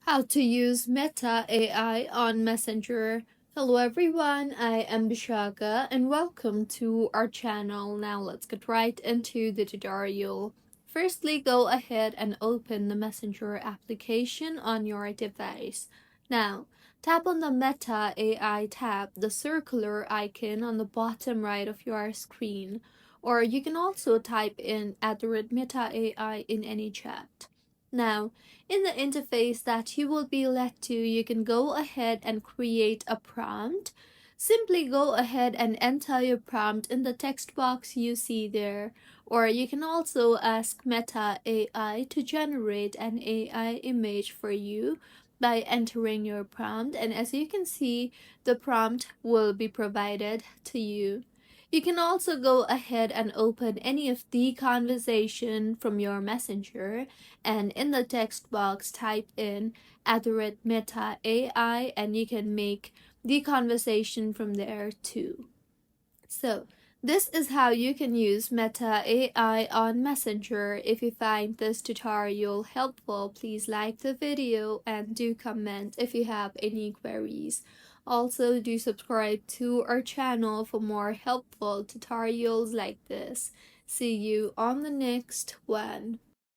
How to use Meta AI on Messenger. Hello everyone, I am Bishaka and welcome to our channel. Now let's get right into the tutorial. Firstly, go ahead and open the Messenger application on your device. Now, tap on the Meta AI tab, the circular icon on the bottom right of your screen. Or you can also type in @Meta AI in any chat. Now, in the interface that you will be led to, you can go ahead and create a prompt. Simply go ahead and enter your prompt in the text box you see there. Or you can also ask Meta AI to generate an AI image for you by entering your prompt. And as you can see, the prompt will be provided to you. You can also go ahead and open any of the conversation from your messenger and in the text box type in @Meta AI and you can make the conversation from there too. So this is how you can use Meta AI on Messenger. If you find this tutorial helpful, please like the video and do comment if you have any queries. Also, do subscribe to our channel for more helpful tutorials like this. See you on the next one.